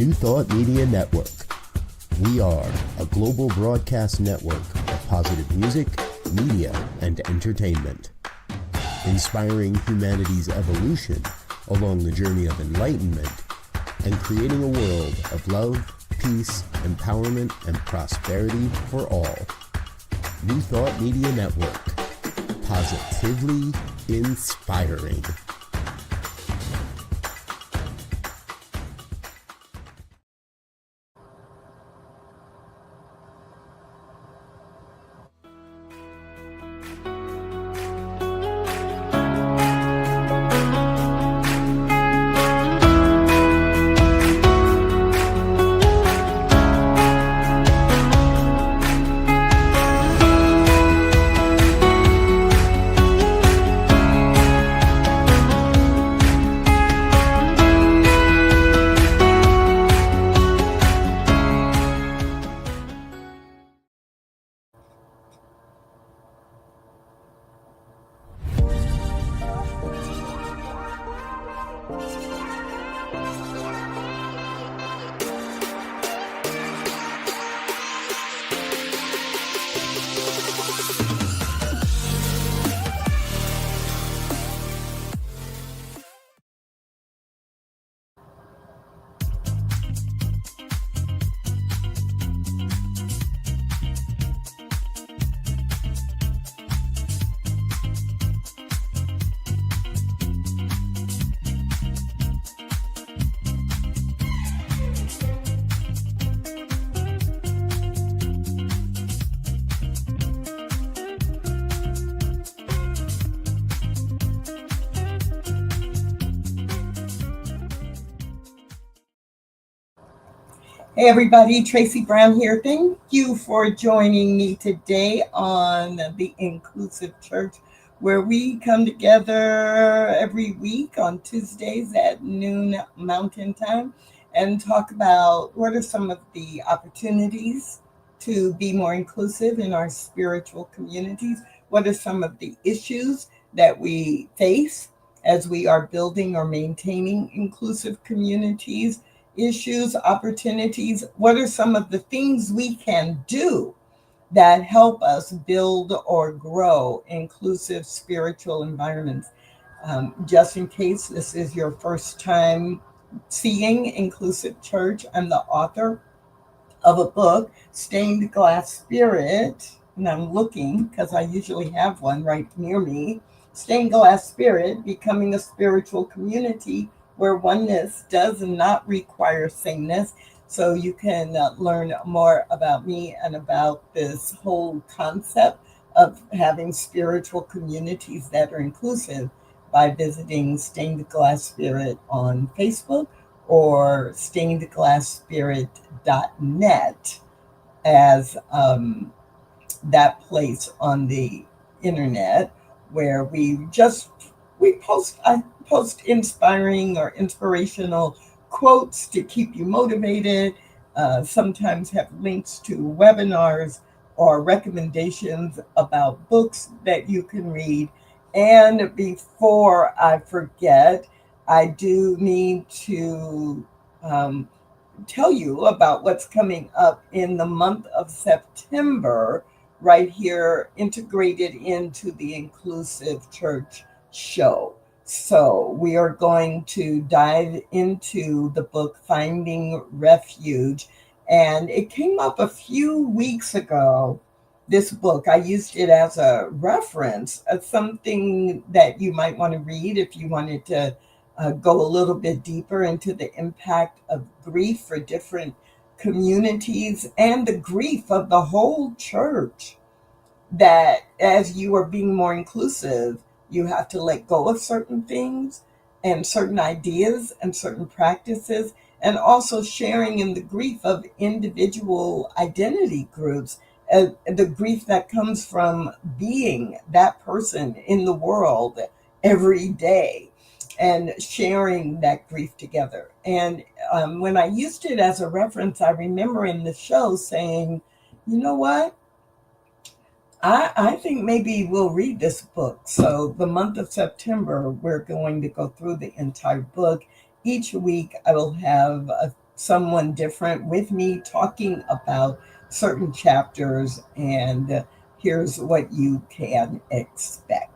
New Thought Media Network. We are a global broadcast network of positive music, media, and entertainment, inspiring humanity's evolution along the journey of enlightenment and creating a world of love, peace, empowerment, and prosperity for all. New Thought Media Network. Positively inspiring. Hey everybody, Tracy Brown here. Thank you for joining me today on the Inclusive Church, where we come together every week on Tuesdays at noon Mountain Time and talk about what are some of the opportunities to be more inclusive in our spiritual communities, what are some of the issues that we face as we are building or maintaining inclusive communities, issues, opportunities, what are some of the things we can do that help us build or grow inclusive spiritual environments. Just in case this is your first time seeing Inclusive Church, I'm the author of a book, Stained Glass Spirit, and I'm looking because I usually have one right near me. Stained Glass Spirit, Becoming a Spiritual Community where oneness does not require sameness. So you can learn more about me and about this whole concept of having spiritual communities that are inclusive by visiting Stained Glass Spirit on Facebook or stainedglassspirit.net as that place on the internet where I post inspiring or inspirational quotes to keep you motivated, sometimes have links to webinars or recommendations about books that you can read. And before I forget, I do need to tell you about what's coming up in the month of September, right here, integrated into the Inclusive Church show. So we are going to dive into the book, Finding Refuge. And it came up a few weeks ago, this book. I used it as a reference of something that you might want to read if you wanted to go a little bit deeper into the impact of grief for different communities and the grief of the whole church. That as you are being more inclusive, you have to let go of certain things and certain ideas and certain practices, and also sharing in the grief of individual identity groups, the grief that comes from being that person in the world every day and sharing that grief together. And when I used it as a reference, I remember in the show saying, you know what? I think maybe we'll read this book. So the month of September, we're going to go through the entire book. Each week I will have someone different with me talking about certain chapters, and here's what you can expect.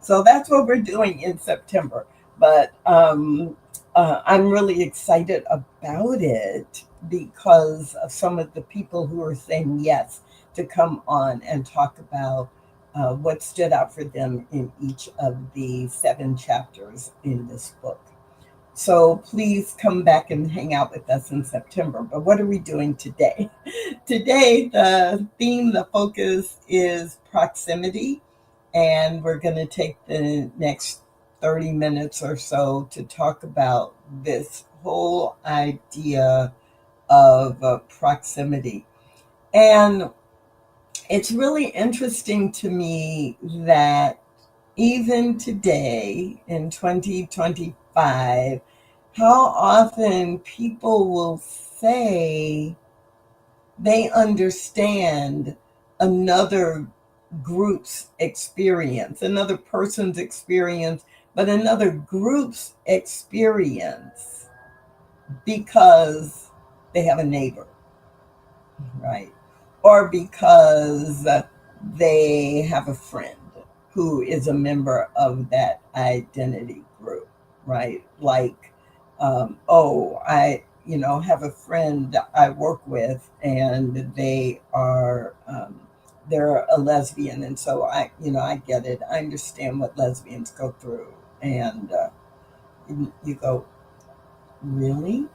So that's what we're doing in September. But I'm really excited about it because of some of the people who are saying yes to come on and talk about what stood out for them in each of the 7 chapters in this book. So please come back and hang out with us in September. But what are we doing today? Today, the theme, the focus is proximity. And we're going to take the next 30 minutes or so to talk about this whole idea of proximity. And it's really interesting to me that even today in 2025, how often people will say they understand another group's experience, another person's experience, but another group's experience because they have a neighbor, right? Or because they have a friend who is a member of that identity group, right? Like, I have a friend I work with, and they're a lesbian, and so I get it. I understand what lesbians go through, and you go, really?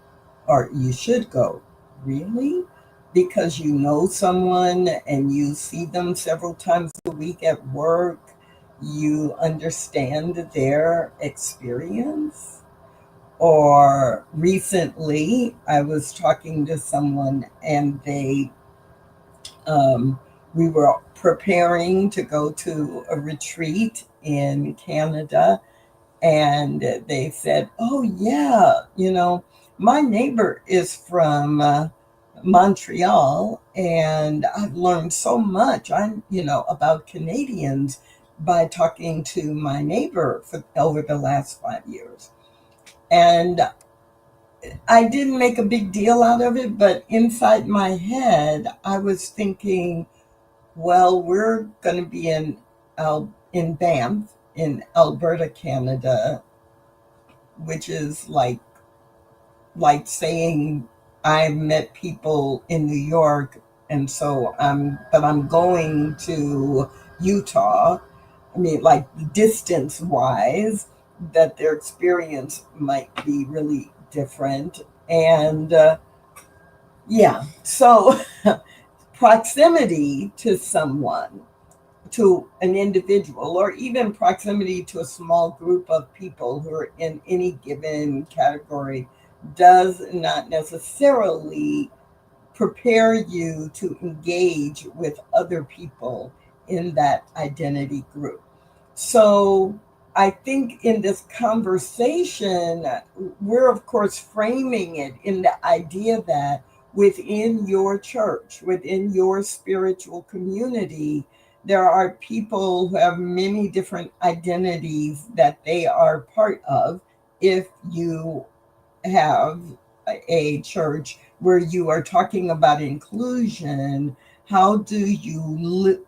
Or you should go, really? Because you know someone and you see them several times a week at work, you understand their experience. Or recently, I was talking to someone, and we were preparing to go to a retreat in Canada, and they said, "Oh yeah, my neighbor is from Montreal, and I've learned so much about Canadians by talking to my neighbor over the last 5 years." And I didn't make a big deal out of it, but inside my head, I was thinking, well, we're going to be in Banff, in Alberta, Canada, which is like saying I met people in New York, and so I'm going to Utah. I mean, like, distance wise, that their experience might be really different. And yeah, so proximity to someone, to an individual, or even proximity to a small group of people who are in any given category, does not necessarily prepare you to engage with other people in that identity group. So I think in this conversation, we're of course framing it in the idea that within your church, within your spiritual community, there are people who have many different identities that they are part of. If you have a church where you are talking about inclusion, how do you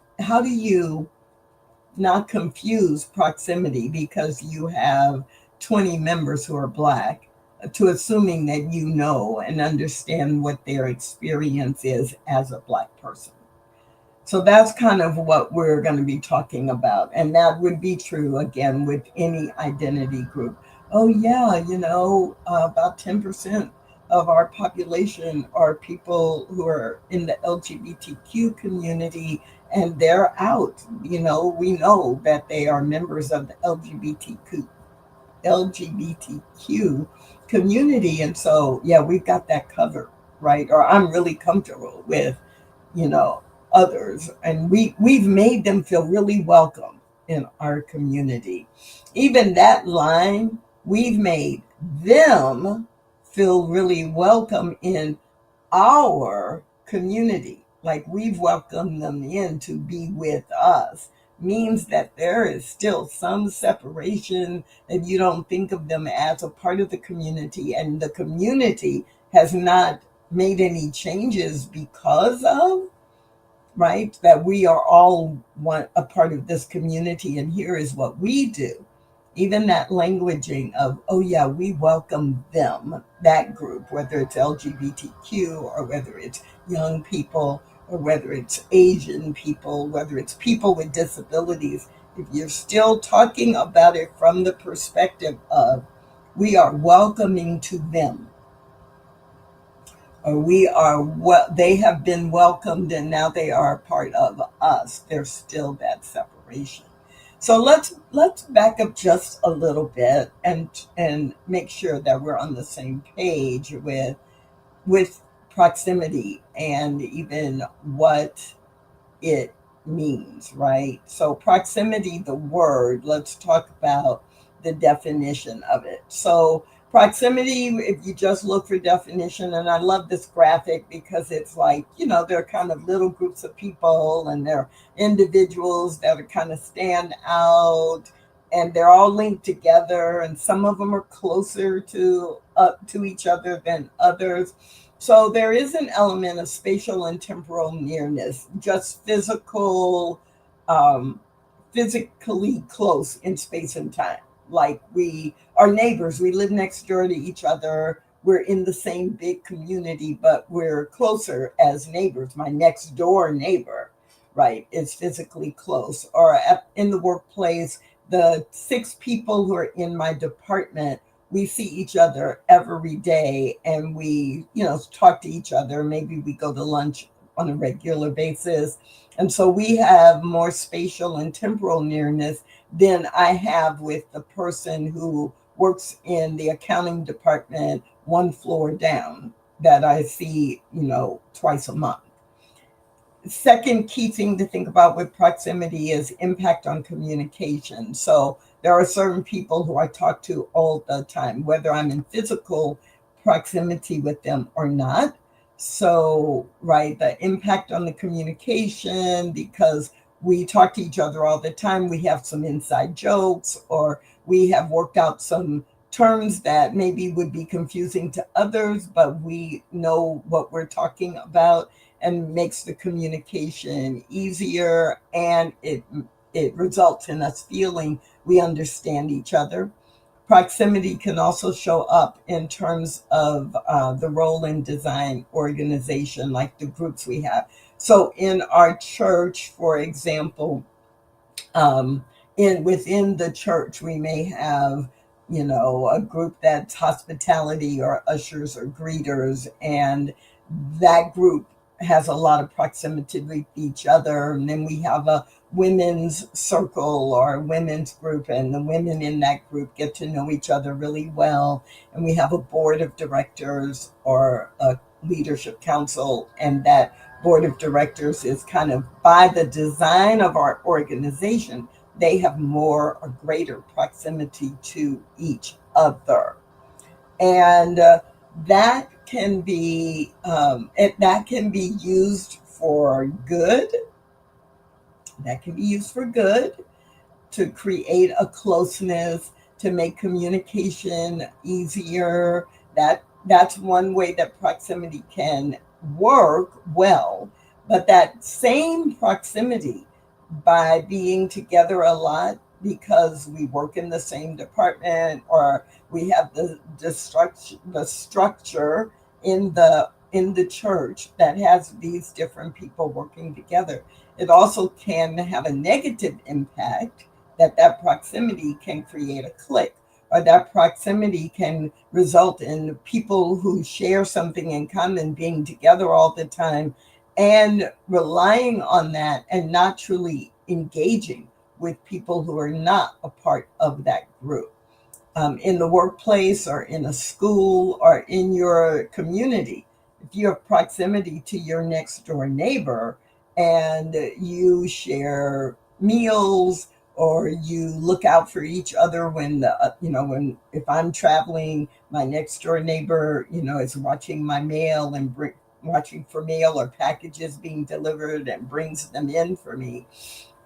not confuse proximity because you have 20 members who are Black, to assuming that you know and understand what their experience is as a Black person? So that's kind of what we're going to be talking about. And that would be true, again, with any identity group. Oh, yeah, about 10% of our population are people who are in the LGBTQ community, and they're out. We know that they are members of the LGBTQ community. And so, yeah, we've got that covered, right? Or I'm really comfortable with, others. And we've made them feel really welcome in our community. Even that line, we've made them feel really welcome in our community, like we've welcomed them in to be with us, means that there is still some separation, and you don't think of them as a part of the community, and the community has not made any changes because of, right, that we are all a part of this community, and here is what we do. Even that languaging of, oh yeah, we welcome them, that group, whether it's LGBTQ or whether it's young people or whether it's Asian people, whether it's people with disabilities, if you're still talking about it from the perspective of we are welcoming to them, or we are what they have been welcomed and now they are a part of us, there's still that separation. So let's back up just a little bit and make sure that we're on the same page with proximity and even what it means, right? So proximity, the word, let's talk about the definition of it. So proximity, if you just look for definition, and I love this graphic because it's like, they're kind of little groups of people and they're individuals that are kind of stand out, and they're all linked together, and some of them are closer to each other than others. So there is an element of spatial and temporal nearness, just physically close in space and time. Like we are neighbors, we live next door to each other. We're in the same big community, but we're closer as neighbors. My next door neighbor, right, is physically close. Or in the workplace, the 6 people who are in my department, we see each other every day, and we, talk to each other. Maybe we go to lunch on a regular basis. And so we have more spatial and temporal nearness than I have with the person who works in the accounting department 1 floor down that I see, twice a month. Second key thing to think about with proximity is impact on communication. So there are certain people who I talk to all the time, whether I'm in physical proximity with them or not. So, right, the impact on the communication, because we talk to each other all the time, we have some inside jokes, or we have worked out some terms that maybe would be confusing to others, but we know what we're talking about, and makes the communication easier, and it results in us feeling we understand each other. Proximity can also show up in terms of the role in design organization, like the groups we have. So in our church, for example, within the church, we may have, a group that's hospitality or ushers or greeters, and that group has a lot of proximity with each other. And then we have a women's circle or a women's group, and the women in that group get to know each other really well. And we have a board of directors or a leadership council, and that board of directors is kind of, by the design of our organization, they have more or greater proximity to each other. And that can be used for good. That can be used for good, to create a closeness, to make communication easier. That's one way that proximity can work well. But that same proximity, by being together a lot because we work in the same department, or we have the structure in the church that has these different people working together, it also can have a negative impact, that proximity can create a clique, or that proximity can result in people who share something in common being together all the time and relying on that and not truly engaging with people who are not a part of that group. In the workplace or in a school or in your community, if you have proximity to your next door neighbor and you share meals or you look out for each other when when if I'm traveling, my next door neighbor, is watching my mail and watching for mail or packages being delivered and brings them in for me.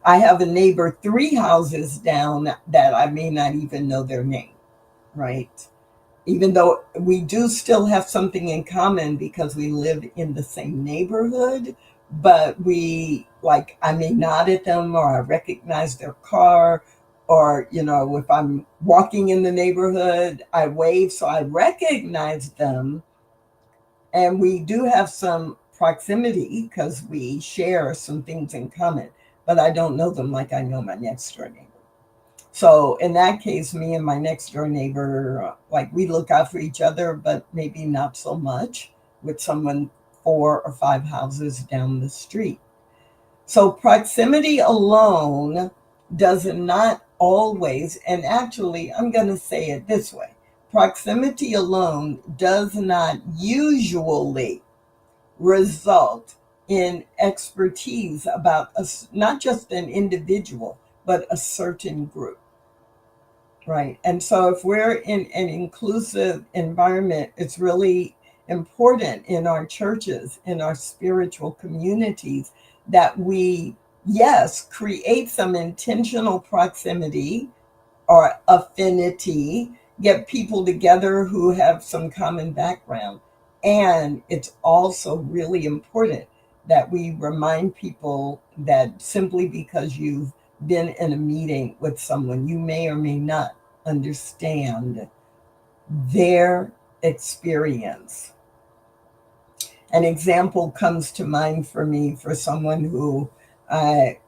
I have a neighbor 3 houses down that I may not even know their name, right? Even though we do still have something in common because we live in the same neighborhood, but I may nod at them or I recognize their car, or, if I'm walking in the neighborhood, I wave, so I recognize them. And we do have some proximity because we share some things in common, but I don't know them like I know my next door neighbor. So in that case, me and my next door neighbor, we look out for each other, but maybe not so much with someone 4 or 5 houses down the street. So proximity alone does not always, and actually, I'm going to say it this way. Proximity alone does not usually result in expertise about not just an individual, but a certain group. Right. And so if we're in an inclusive environment, it's really important in our churches, in our spiritual communities, that we, yes, create some intentional proximity or affinity, get people together who have some common background. And it's also really important that we remind people that simply because you've been in a meeting with someone, you may or may not understand their experience. An example comes to mind for me for someone who I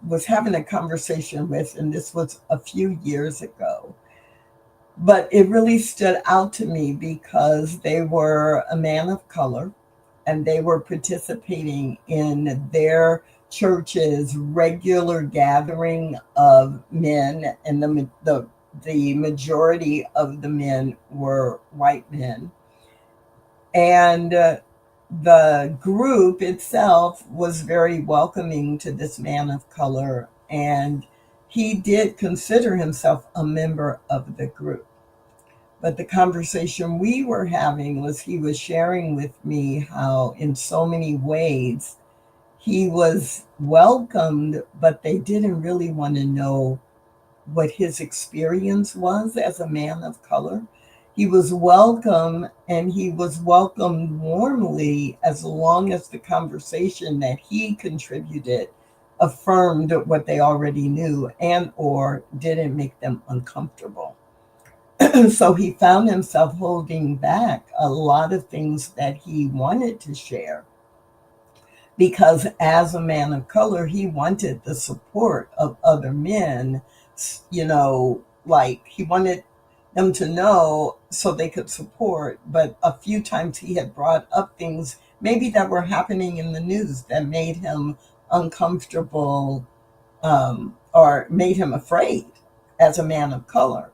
was having a conversation with, and this was a few years ago. But it really stood out to me because they were a man of color and they were participating in their church's regular gathering of men, and the majority of the men were white men. And the group itself was very welcoming to this man of color, and he did consider himself a member of the group. But the conversation we were having was he was sharing with me how, in so many ways, he was welcomed, but they didn't really want to know what his experience was as a man of color. He was welcome, and he was welcomed warmly as long as the conversation that he contributed affirmed what they already knew and or didn't make them uncomfortable. So he found himself holding back a lot of things that he wanted to share because as a man of color, he wanted the support of other men, he wanted them to know so they could support. But a few times he had brought up things maybe that were happening in the news that made him uncomfortable, or made him afraid as a man of color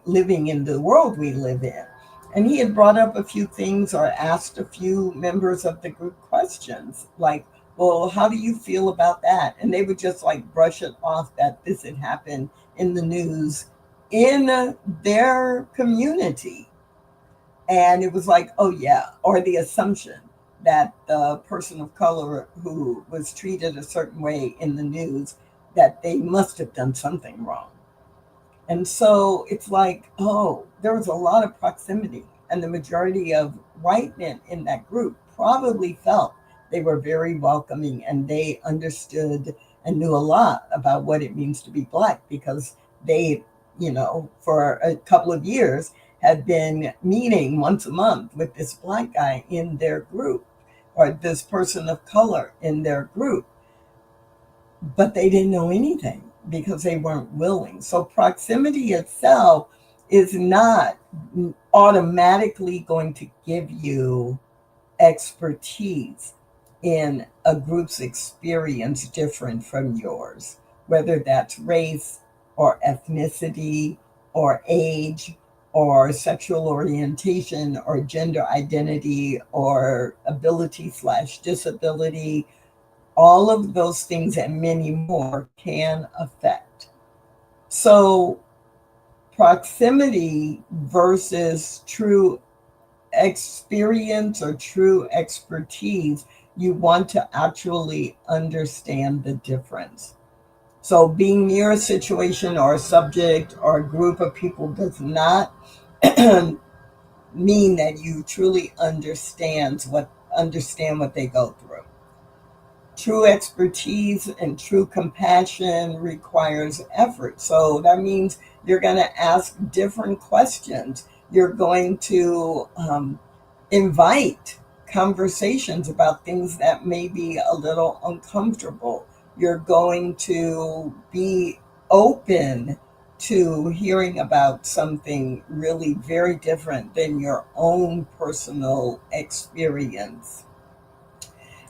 living in the world we live in. And he had brought up a few things or asked a few members of the group questions like, well, how do you feel about that? And they would just brush it off that this had happened in the news in their community. And it was like, oh yeah, or the assumption that the person of color who was treated a certain way in the news, that they must have done something wrong. And so it's like, oh, there was a lot of proximity. And the majority of white men in that group probably felt they were very welcoming and they understood and knew a lot about what it means to be Black because they, for a couple of years had been meeting once a month with this Black guy in their group or this person of color in their group. But they didn't know anything because they weren't willing. So proximity itself is not automatically going to give you expertise in a group's experience different from yours, whether that's race or ethnicity or age or sexual orientation or gender identity or ability/disability, all of those things and many more can affect. So, proximity versus true experience or true expertise, you want to actually understand the difference. So, being near a situation or a subject or a group of people does not mean that you truly understand what they go through. True expertise and true compassion requires effort. So that means you're going to ask different questions. You're going to invite conversations about things that may be a little uncomfortable. You're going to be open to hearing about something really very different than your own personal experience.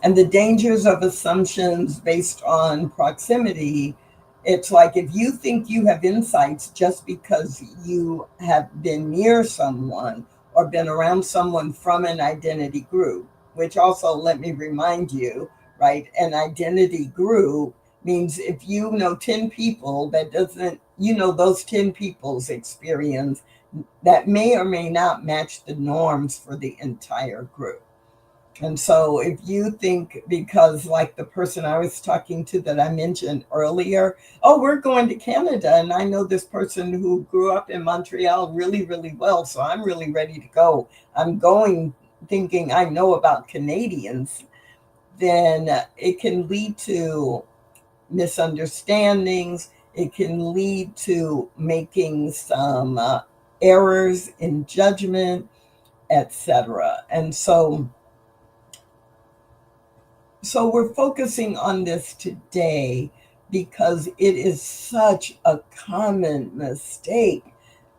And the dangers of assumptions based on proximity, it's like if you think you have insights just because you have been near someone or been around someone from an identity group, which also, let me remind you, right, an identity group means if you know 10 people, that doesn't, those 10 people's experience that may or may not match the norms for the entire group. And so if you think, because like the person I was talking to that I mentioned earlier, oh, we're going to Canada and I know this person who grew up in Montreal really, really well, so I'm really ready to go. I'm going thinking I know about Canadians, then it can lead to misunderstandings. It can lead to making some errors in judgment, etc. And so we're focusing on this today because it is such a common mistake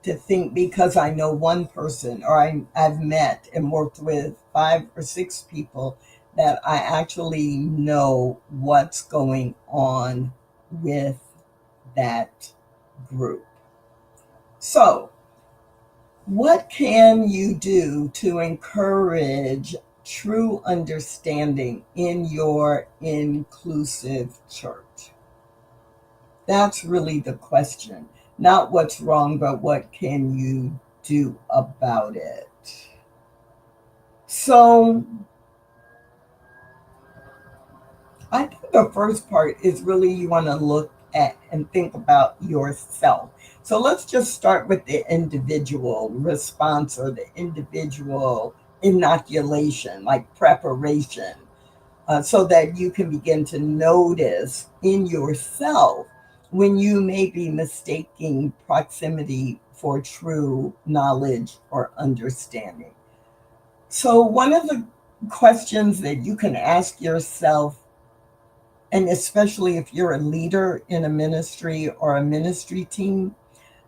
to think because I know one person or I've met and worked with 5 or 6 people that I actually know what's going on with that group. So, what can you do to encourage true understanding in your inclusive church? That's really the question. Not what's wrong, but what can you do about it? So, I think the first part is really you want to look at and think about yourself. So let's just start with the individual response or the individual inoculation, like preparation, so that you can begin to notice in yourself when you may be mistaking proximity for true knowledge or understanding. So, one of the questions that you can ask yourself, and especially if you're a leader in a ministry or a ministry team,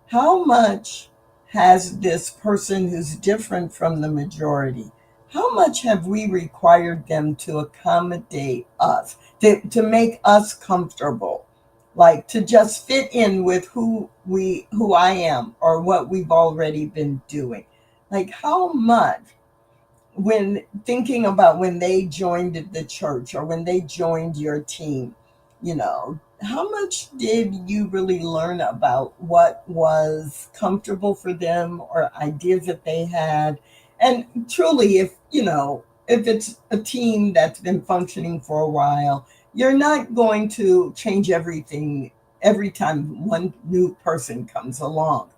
how much has this person who's different from the majority, how much have we required them to accommodate us, to make us comfortable, like to just fit in with who I am or what we've already been doing? Like how much, when thinking about when they joined the church or when they joined your team, how much did you really learn about what was comfortable for them or ideas that they had? And truly, if it's a team that's been functioning for a while, you're not going to change everything every time one new person comes along.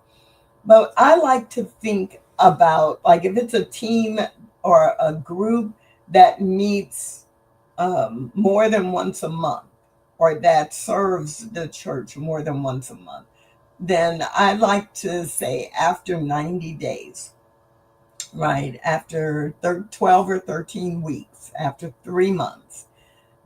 But I like to think about, like, if it's a team or a group that meets more than once a month or that serves the church more than once a month, then I like to say after 90 days, right? After 12 or 13 weeks, after 3 months,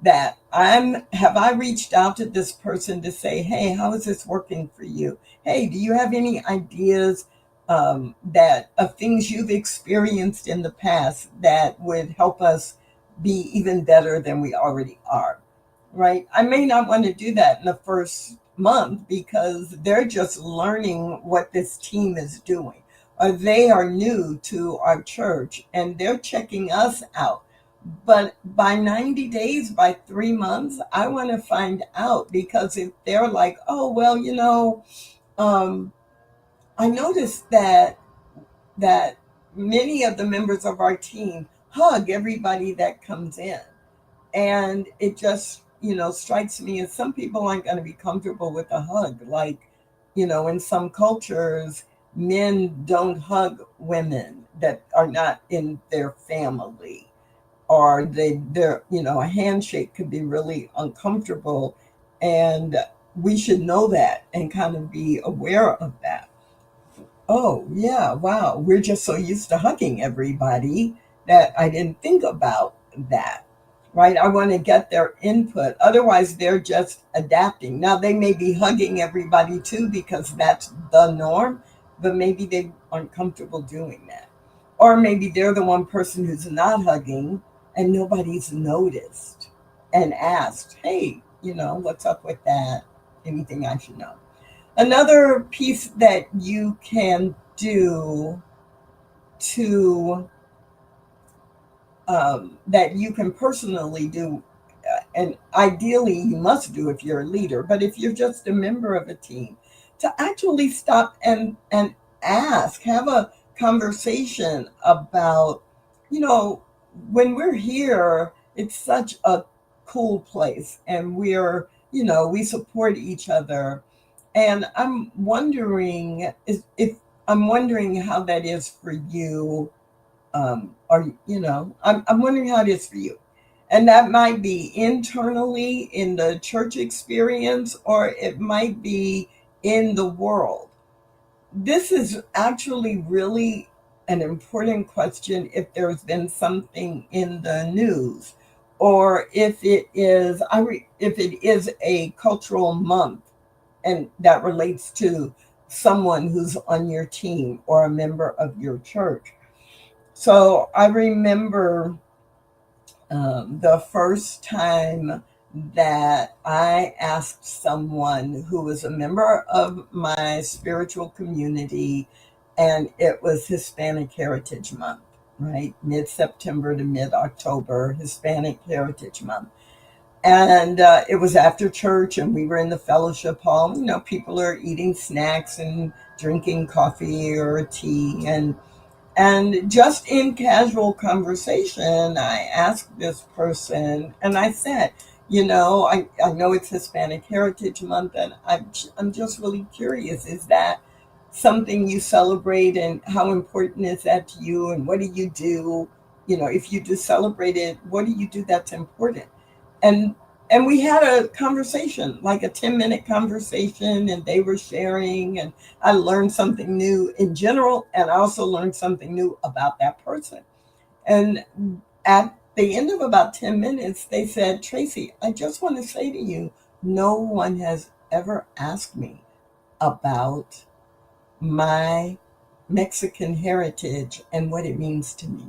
that have I reached out to this person to say, hey, how is this working for you? Hey, do you have any ideas that of things you've experienced in the past that would help us be even better than we already are? Right? I may not want to do that in the first month because they're just learning what this team is doing. or they are new to our church and they're checking us out. But by 90 days, by 3 months, I want to find out, because if they're like, oh, well, I noticed that many of the members of our team hug everybody that comes in. And it just, strikes me as some people aren't going to be comfortable with a hug. Like, in some cultures, men don't hug women that are not in their family, or a handshake could be really uncomfortable. And we should know that and kind of be aware of that. Oh, yeah, wow. We're just so used to hugging everybody that I didn't think about that, right? I want to get their input. Otherwise, they're just adapting. Now, they may be hugging everybody too because that's the norm, but maybe they aren't comfortable doing that. Or maybe they're the one person who's not hugging and nobody's noticed and asked, hey, what's up with that? Anything I should know? Another piece that you can do to that you can personally do, and ideally you must do if you're a leader, but if you're just a member of a team, to actually stop and ask, have a conversation about, when we're here, it's such a cool place, and we support each other. And I'm wondering how that is for you. I'm wondering how it is for you. And that might be internally in the church experience, or it might be in the world. This is actually really an important question if there's been something in the news, or if it is a cultural month and that relates to someone who's on your team or a member of your church. So I remember the first time that I asked someone who was a member of my spiritual community, and it was Hispanic Heritage Month, right? Mid-September to mid-October, Hispanic Heritage Month. And it was after church, and we were in the fellowship hall. People are eating snacks and drinking coffee or tea, and just in casual conversation, I asked this person, and I said, I know it's Hispanic Heritage Month, and I'm just really curious, is that something you celebrate, and how important is that to you, and what do you do? If you do celebrate it, what do you do that's important? And we had a conversation, like a 10-minute conversation, and they were sharing, and I learned something new in general, and I also learned something new about that person. And at the end of about 10 minutes, they said, Tracy, I just want to say to you, no one has ever asked me about my Mexican heritage and what it means to me.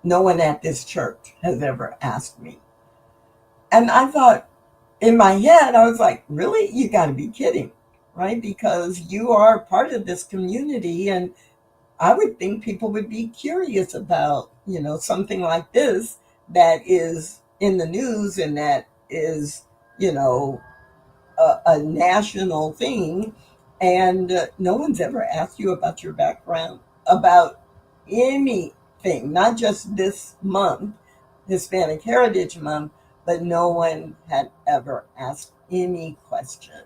No one at this church has ever asked me. And I thought, in my head, I was like, really? You got to be kidding, right? Because you are part of this community, and I would think people would be curious about, something like this that is in the news, and that is, a national thing. And no one's ever asked you about your background, about anything, not just this month, Hispanic Heritage Month, but no one had ever asked any question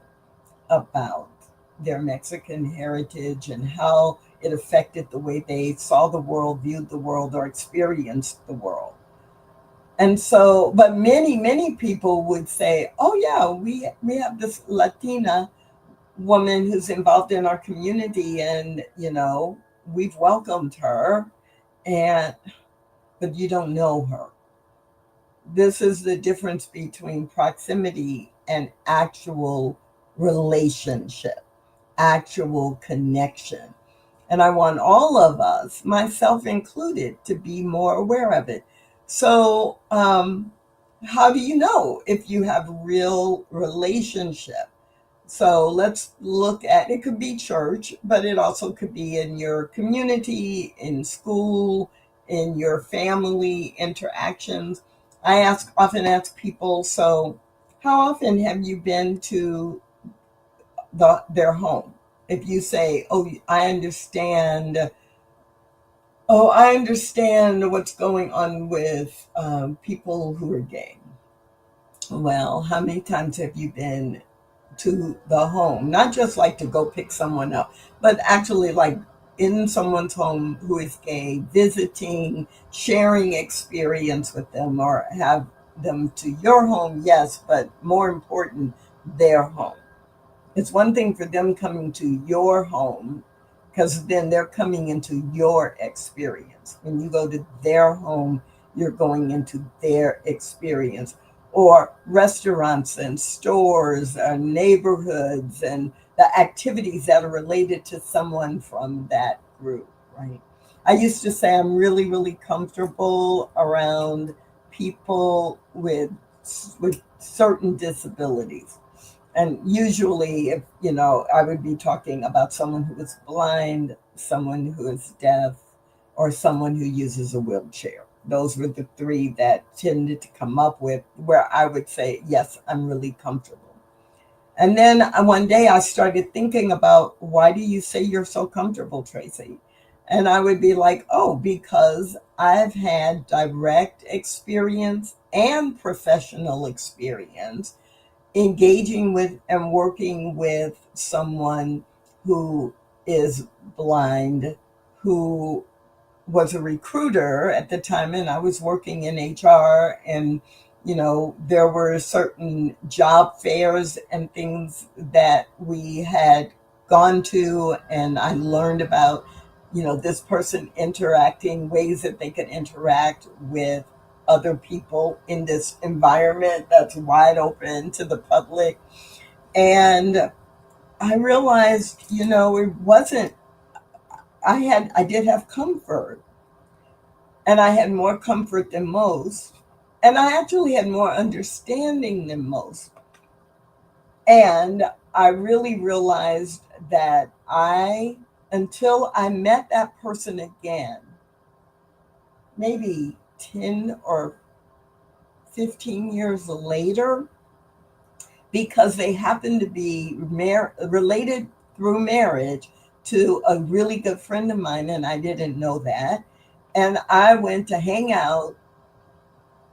about their Mexican heritage and how it affected the way they saw the world, viewed the world, or experienced the world. And so, but many people would say, oh yeah, we have this Latina woman who's involved in our community, and we've welcomed her, and but you don't know her. This is the difference between proximity and actual relationship, actual connection. And I want all of us, myself included, to be more aware of it. So, how do you know if you have real relationship? So let's look at, it could be church, but it also could be in your community, in school, in your family interactions. Often ask people, so how often have you been to their home? If you say, I understand what's going on with people who are gay. Well, how many times have you been to the home? Not just like to go pick someone up, but actually like in someone's home who is gay, visiting, sharing experience with them, or have them to your home, yes, but more important, their home. It's one thing for them coming to your home because then they're coming into your experience. When you go to their home, you're going into their experience. Or restaurants and stores and neighborhoods and the activities that are related to someone from that group, right? I used to say I'm really, really comfortable around people with certain disabilities, and usually, if I would be talking about someone who is blind, someone who is deaf, or someone who uses a wheelchair. Those were the three that tended to come up with where I would say, yes, I'm really comfortable. And then one day I started thinking about, why do you say you're so comfortable, Tracy? And I would be like, oh, because I've had direct experience and professional experience engaging with and working with someone who is blind, who was a recruiter at the time, and I was working in HR, and there were certain job fairs and things that we had gone to, and I learned about this person interacting, ways that they could interact with other people in this environment that's wide open to the public. And I realized, it wasn't, I did have comfort, and I had more comfort than most. And I actually had more understanding than most. And I really realized that until I met that person again, maybe 10 or 15 years later, because they happened to be related through marriage to a really good friend of mine, and I didn't know that. And I went to hang out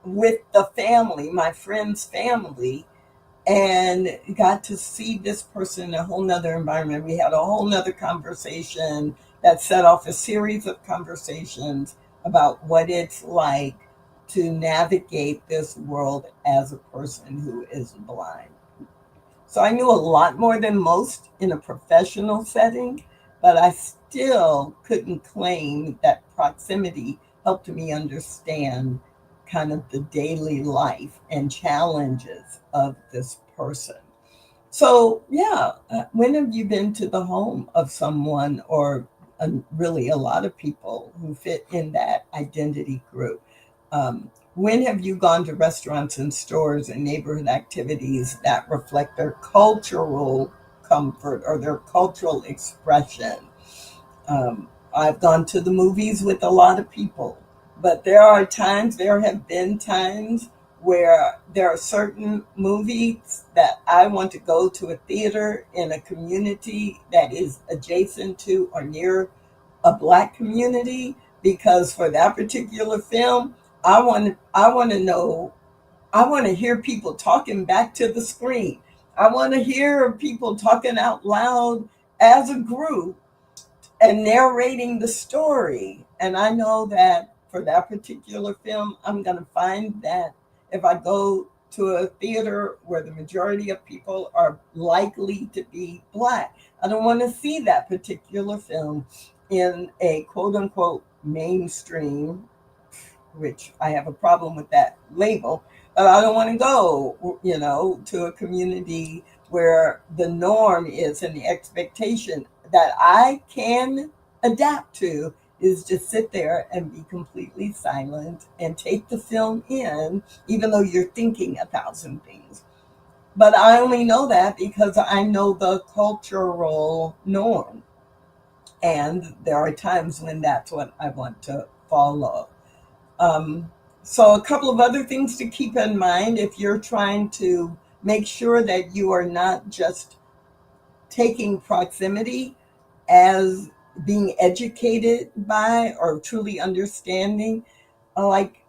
with the family, my friend's family, and got to see this person in a whole nother environment. We had a whole nother conversation that set off a series of conversations about what it's like to navigate this world as a person who is blind. So I knew a lot more than most in a professional setting, but I still couldn't claim that proximity helped me understand kind of the daily life and challenges of this person. So, yeah, when have you been to the home of someone, or really a lot of people who fit in that identity group? When have you gone to restaurants and stores and neighborhood activities that reflect their cultural comfort or their cultural expression? I've gone to the movies with a lot of people, but there have been times where there are certain movies that I want to go to a theater in a community that is adjacent to or near a Black community, because for that particular film, I want to hear people talking back to the screen. I want to hear people talking out loud as a group and narrating the story. And I know that for that particular film, I'm going to find that if I go to a theater where the majority of people are likely to be Black, I don't want to see that particular film in a quote unquote mainstream, which I have a problem with that label, but I don't want to go, to a community where the norm is and the expectation that I can adapt to is just sit there and be completely silent and take the film in, even though you're thinking a thousand things. But I only know that because I know the cultural norm. And there are times when that's what I want to follow. Um, so, a couple of other things to keep in mind if you're trying to make sure that you are not just taking proximity as being educated by or truly understanding. Like,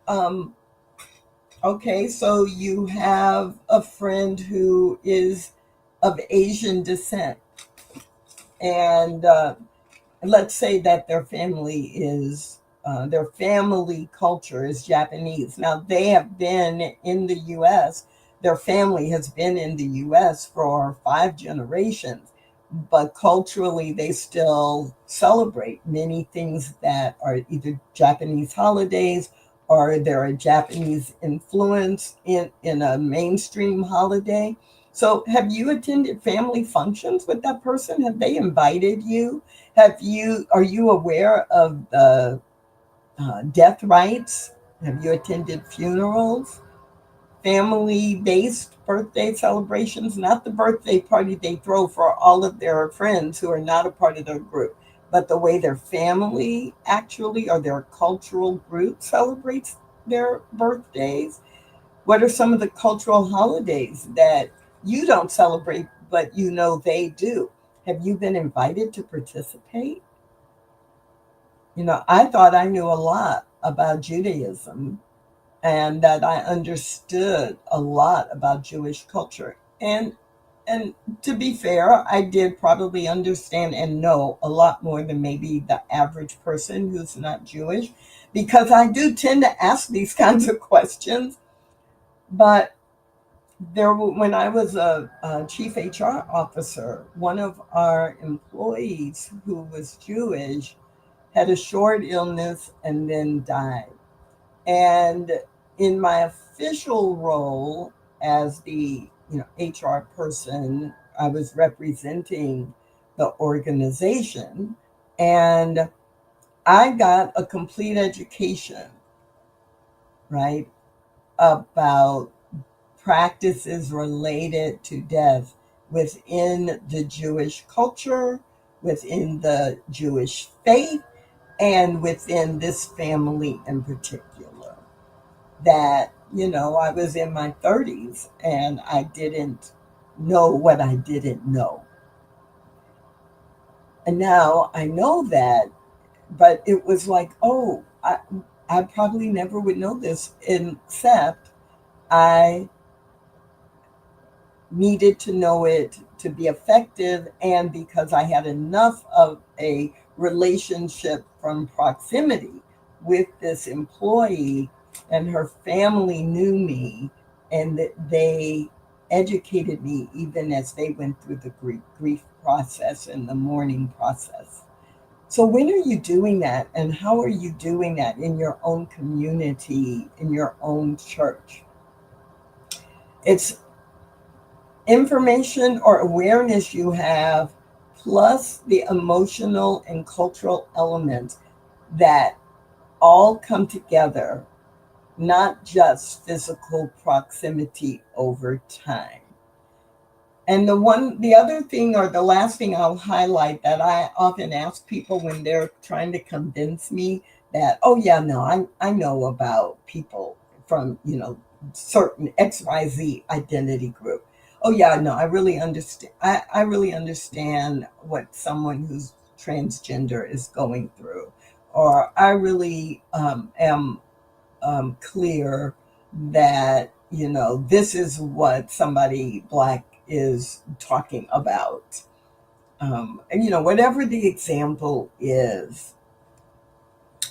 okay, so you have a friend who is of Asian descent, and let's say that their family culture is Japanese. Now they have been in the U.S. Their family has been in the U.S. for 5 generations, but culturally they still celebrate many things that are either Japanese holidays or there are Japanese influence in a mainstream holiday. So have you attended family functions with that person? Have they invited you? Are you aware of the death rites? Have you attended funerals? Family based birthday celebrations, not the birthday party they throw for all of their friends who are not a part of their group, but the way their family actually or their cultural group celebrates their birthdays. What are some of the cultural holidays that you don't celebrate, but you know they do? Have you been invited to participate? I thought I knew a lot about Judaism and that I understood a lot about Jewish culture. And to be fair, I did probably understand and know a lot more than maybe the average person who's not Jewish, because I do tend to ask these kinds of questions. But when I was a chief HR officer, one of our employees who was Jewish had a short illness and then died. And in my official role as the HR person, I was representing the organization, and I got a complete education, right, about practices related to death within the Jewish culture, within the Jewish faith, and within this family in particular. That, I was in my 30s and I didn't know what I didn't know. And now I know that, but it was like, oh, I probably never would know this except I needed to know it to be effective, and because I had enough of a relationship from proximity with this employee, and her family knew me, and that they educated me even as they went through the grief process and the mourning process. So when are you doing that, and how are you doing that in your own community, in your own church? It's information or awareness you have, plus the emotional and cultural elements that all come together, not just physical proximity over time. And the other thing, or the last thing I'll highlight that I often ask people when they're trying to convince me that, oh yeah, no, I know about people from, certain XYZ identity group. Oh yeah, no, I really understand. I really understand what someone who's transgender is going through. Or I really am clear that this is what somebody black is talking about, and whatever the example is,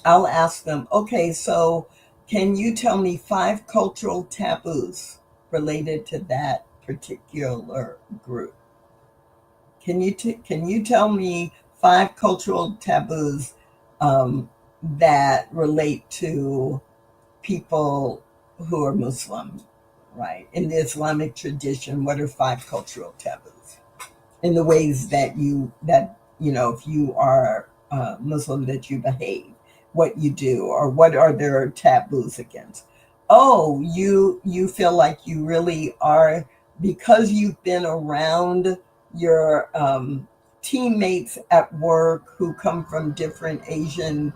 I'll ask them, okay, so can you tell me 5 cultural taboos related to that particular group? Can you tell me 5 cultural taboos that relate to people who are Muslim, right? In the Islamic tradition, what are 5 cultural taboos? In the ways that if you are Muslim, that you behave, what you do, or what are their taboos against? Oh, you feel like you really are because you've been around your teammates at work who come from different Asian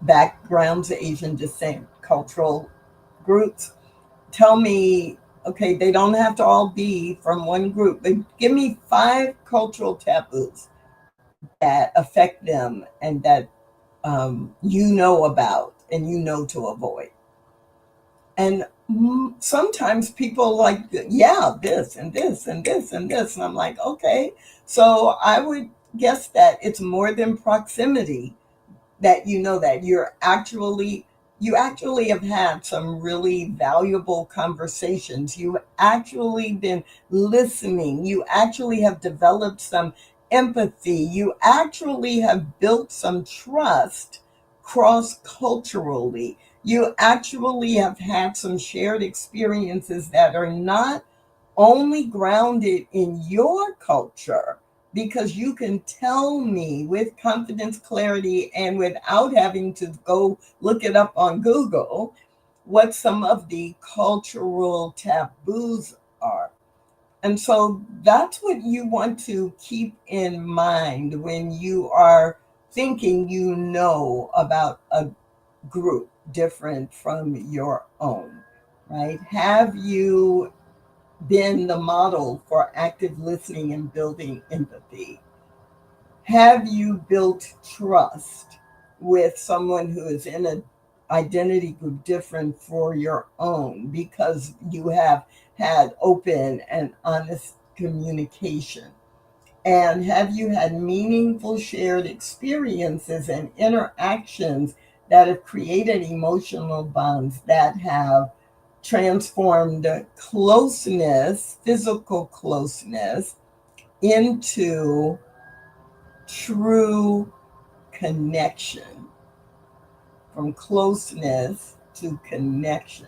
backgrounds, Asian descent, cultural groups. Tell me, okay, they don't have to all be from one group, but give me 5 cultural taboos that affect them and that you know about and you know to avoid. And sometimes people like, yeah, this and this and this and this. And I'm like, okay. So I would guess that it's more than proximity, that you know that you actually have had some really valuable conversations. You actually been listening. You actually have developed some empathy. You actually have built some trust cross culturally. You actually have had some shared experiences that are not only grounded in your culture, because you can tell me with confidence, clarity, and without having to go look it up on Google what some of the cultural taboos are. And so that's what you want to keep in mind when you are thinking you know about a group different from your own, right? Have you been the model for active listening and building empathy? Have you built trust with someone who is in an identity group different for your own because you have had open and honest communication? And have you had meaningful shared experiences and interactions that have created emotional bonds that have transformed closeness, physical closeness, into true connection, from closeness to connection?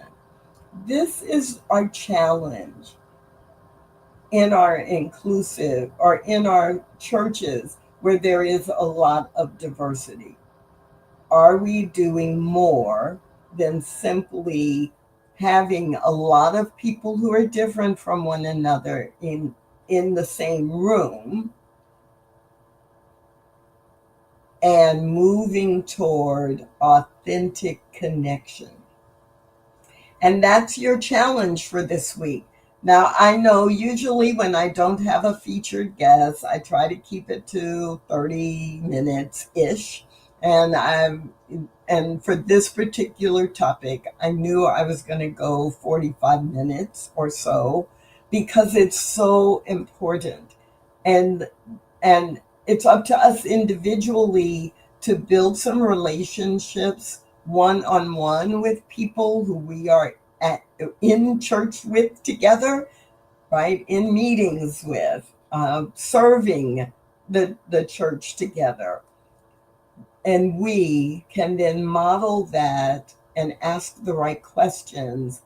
This is our challenge in our inclusive or in our churches where there is a lot of diversity. Are we doing more than simply having a lot of people who are different from one another in the same room and moving toward authentic connection? And that's your challenge for this week. Now, I know usually when I don't have a featured guest, I try to keep it to 30 minutes ish. And for this particular topic, I knew I was going to go 45 minutes or so because it's so important. And it's up to us individually to build some relationships one-on-one with people who we are in church with together, right? In meetings with, serving the church together. And we can then model that and ask the right questions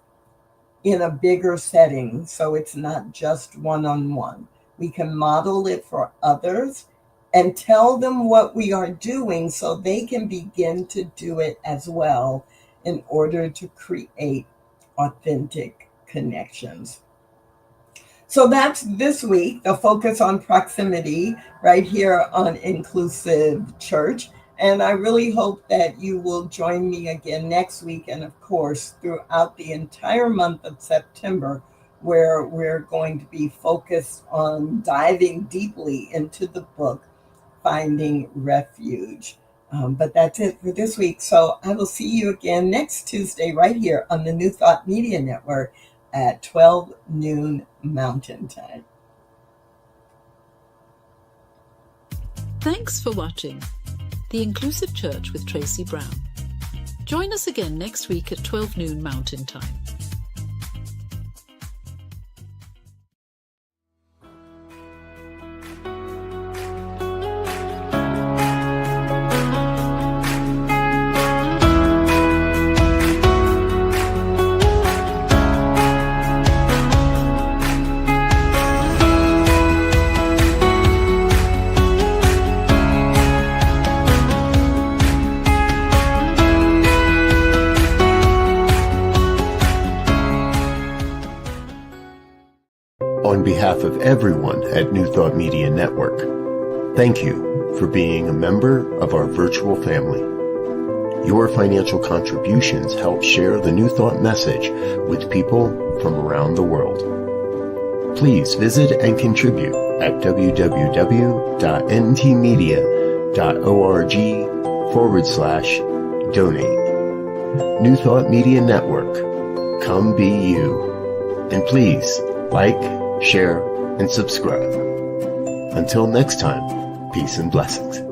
in a bigger setting. So it's not just one-on-one. We can model it for others and tell them what we are doing so they can begin to do it as well in order to create authentic connections. So that's this week, the focus on proximity right here on Inclusive Church. And I really hope that you will join me again next week and, of course, throughout the entire month of September, where we're going to be focused on diving deeply into the book, Finding Refuge. But that's it for this week. So I will see you again next Tuesday right here on the New Thought Media Network at 12 noon Mountain Time. Thanks for watching The Inclusive Church with Tracy Brown. Join us again next week at 12 noon Mountain Time. On behalf of everyone at New Thought Media Network, thank you for being a member of our virtual family. Your financial contributions help share the New Thought message with people from around the world. Please visit and contribute at www.ntmedia.org/donate. New Thought Media Network. Come be you. And please like, share, and subscribe. Until next time, peace and blessings.